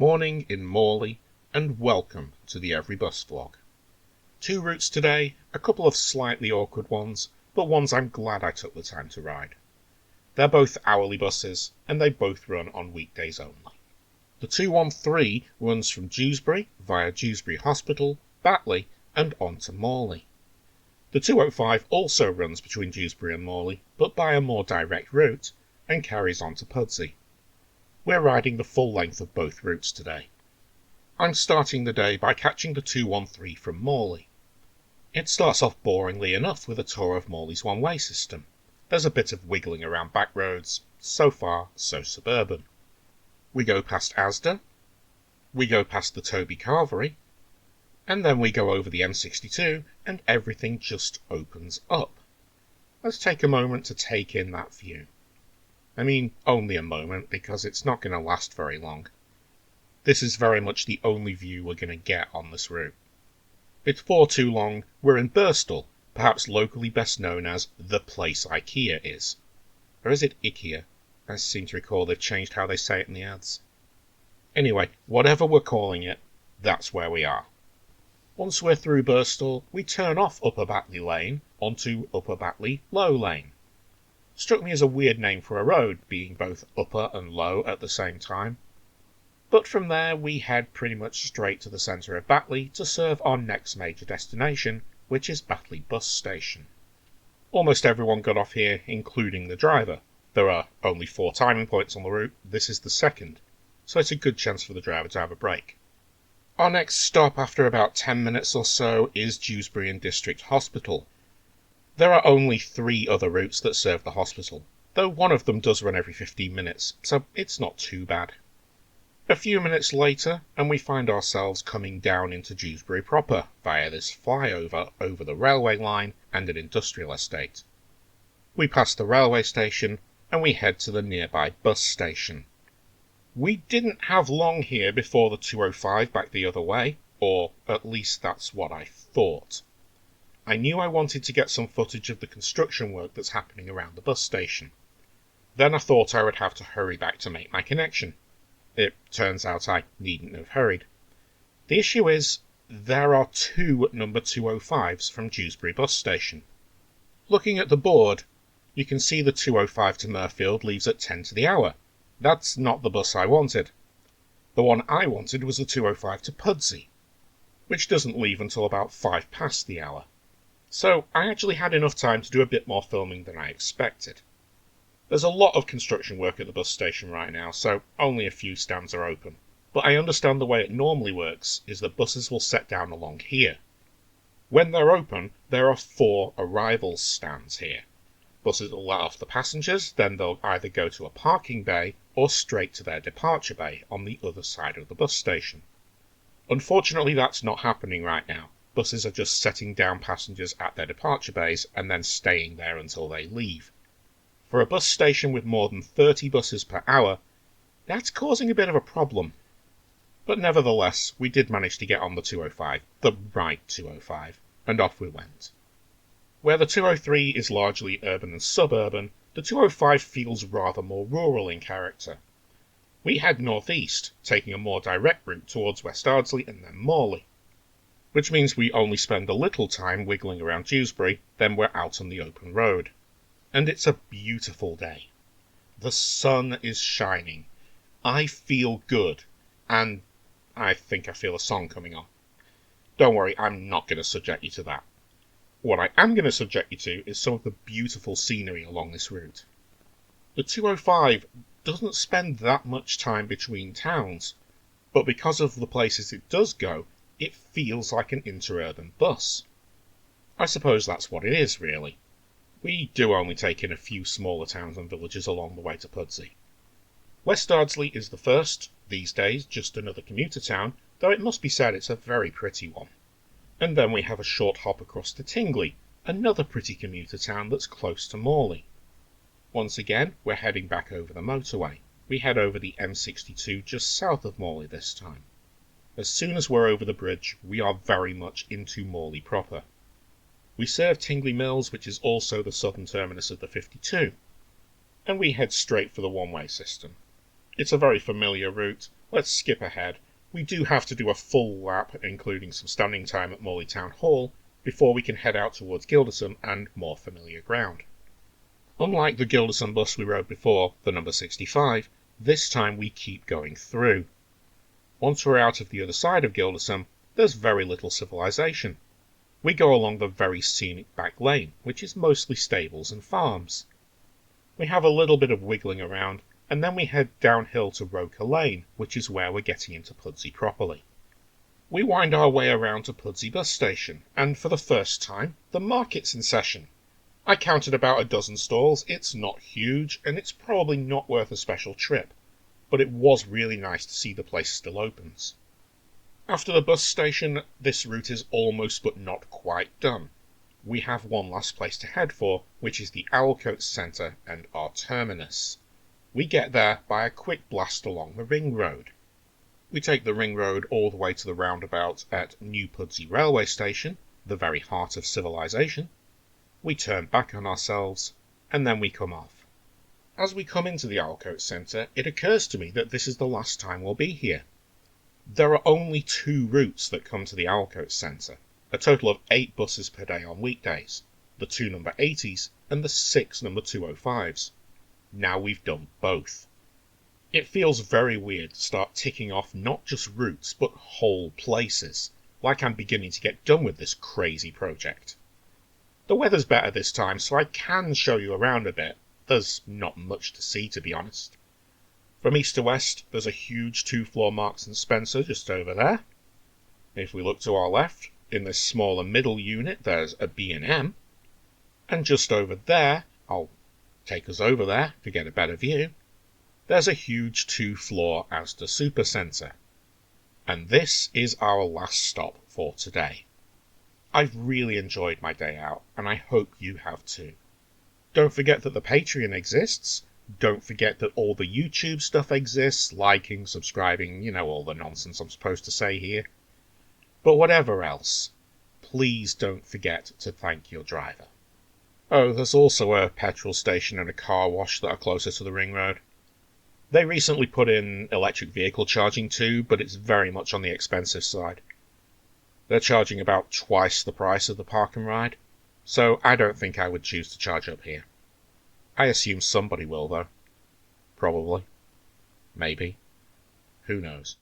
Morning in Morley, and welcome to the Every Bus vlog. 2 routes today, a couple of slightly awkward ones, but ones I'm glad I took the time to ride. They're both hourly buses, and they both run on weekdays only. The 213 runs from Dewsbury via Dewsbury Hospital, Batley, and on to Morley. The 205 also runs between Dewsbury and Morley, but by a more direct route, and carries on to Pudsey. We're riding the full length of both routes today. I'm starting the day by catching the 213 from Morley. It starts off boringly enough with a tour of Morley's one-way system. There's a bit of wiggling around back roads, so far so suburban. We go past Asda, we go past the Toby Carvery, and then we go over the M62 and everything just opens up. Let's take a moment to take in that view. I mean, only a moment, because it's not going to last very long. This is very much the only view we're going to get on this route. Before too long, we're in Birstall, perhaps locally best known as the place IKEA is. Or is it IKEA? I seem to recall they've changed how they say it in the ads. Anyway, whatever we're calling it, that's where we are. Once we're through Birstall, we turn off Upper Batley Lane onto Upper Batley Low Lane. Struck me as a weird name for a road, being both upper and low at the same time. But from there we head pretty much straight to the centre of Batley to serve our next major destination, which is Batley Bus Station. Almost everyone got off here, including the driver. There are only 4 timing points on the route, this is the second, so it's a good chance for the driver to have a break. Our next stop after about 10 minutes or so is Dewsbury and District Hospital. There are only 3 other routes that serve the hospital, though one of them does run every 15 minutes, so it's not too bad. A few minutes later, and we find ourselves coming down into Dewsbury proper via this flyover over the railway line and an industrial estate. We pass the railway station and we head to the nearby bus station. We didn't have long here before the 205 back the other way, or at least that's what I thought. I knew I wanted to get some footage of the construction work that's happening around the bus station. Then I thought I would have to hurry back to make my connection. It turns out I needn't have hurried. The issue is, there are 2 number 205s from Dewsbury bus station. Looking at the board, you can see the 205 to Murfield leaves at 10 to the hour. That's not the bus I wanted. The one I wanted was the 205 to Pudsey, which doesn't leave until about 5 past the hour. So I actually had enough time to do a bit more filming than I expected. There's a lot of construction work at the bus station right now, so only a few stands are open. But I understand the way it normally works is that buses will set down along here. When they're open, there are 4 arrivals stands here. Buses will let off the passengers, then they'll either go to a parking bay or straight to their departure bay on the other side of the bus station. Unfortunately, that's not happening right now. Buses are just setting down passengers at their departure bays and then staying there until they leave. For a bus station with more than 30 buses per hour, that's causing a bit of a problem. But nevertheless, we did manage to get on the 205, the right 205, and off we went. Where the 203 is largely urban and suburban, the 205 feels rather more rural in character. We head northeast, taking a more direct route towards West Ardsley and then Morley, which means we only spend a little time wiggling around Dewsbury, then we're out on the open road. And it's a beautiful day. The sun is shining. I feel good, and I think I feel a song coming on. Don't worry, I'm not going to subject you to that. What I am going to subject you to is some of the beautiful scenery along this route. The 205 doesn't spend that much time between towns, but because of the places it does go, it feels like an interurban bus. I suppose that's what it is, really. We do only take in a few smaller towns and villages along the way to Pudsey. West Ardsley is the first, these days just another commuter town, though it must be said it's a very pretty one. And then we have a short hop across to Tingley, another pretty commuter town that's close to Morley. Once again, we're heading back over the motorway. We head over the M62 just south of Morley this time. As soon as we're over the bridge, we are very much into Morley proper. We serve Tingley Mills, which is also the southern terminus of the 52, and we head straight for the one-way system. It's a very familiar route. Let's skip ahead. We do have to do a full lap, including some standing time at Morley Town Hall, before we can head out towards Gilderson and more familiar ground. Unlike the Gilderson bus we rode before, the number 65, this time we keep going through. Once we're out of the other side of Gilderson, there's very little civilization. We go along the very scenic back lane, which is mostly stables and farms. We have a little bit of wiggling around, and then we head downhill to Roker Lane, which is where we're getting into Pudsey properly. We wind our way around to Pudsey bus station, and for the first time, the market's in session. I counted about a dozen stalls. It's not huge, and it's probably not worth a special trip, but it was really nice to see the place still opens. After the bus station, this route is almost but not quite done. We have one last place to head for, which is the Owlcote Centre and our terminus. We get there by a quick blast along the ring road. We take the ring road all the way to the roundabout at New Pudsey Railway Station, the very heart of civilization. We turn back on ourselves, and then we come off. As we come into the Owlcote Centre, it occurs to me that this is the last time we'll be here. There are only 2 routes that come to the Owlcote Centre, a total of 8 buses per day on weekdays, the 2 number 80s and the 6 number 205s. Now we've done both. It feels very weird to start ticking off not just routes but whole places, like I'm beginning to get done with this crazy project. The weather's better this time, so I can show you around a bit. There's not much to see, to be honest. From east to west, there's a huge 2-floor Marks & Spencer just over there. If we look to our left, in this smaller middle unit, there's a B&M. And just over there, I'll take us over there to get a better view, there's a huge 2-floor Asda Supercentre. And this is our last stop for today. I've really enjoyed my day out, and I hope you have too. Don't forget that the Patreon exists. Don't forget that all the YouTube stuff exists, liking, subscribing, all the nonsense I'm supposed to say here. But whatever else, please don't forget to thank your driver. Oh, there's also a petrol station and a car wash that are closer to the ring road. They recently put in electric vehicle charging too, but it's very much on the expensive side. They're charging about twice the price of the park and ride, so I don't think I would choose to charge up here. I assume somebody will though. Probably. Maybe. Who knows.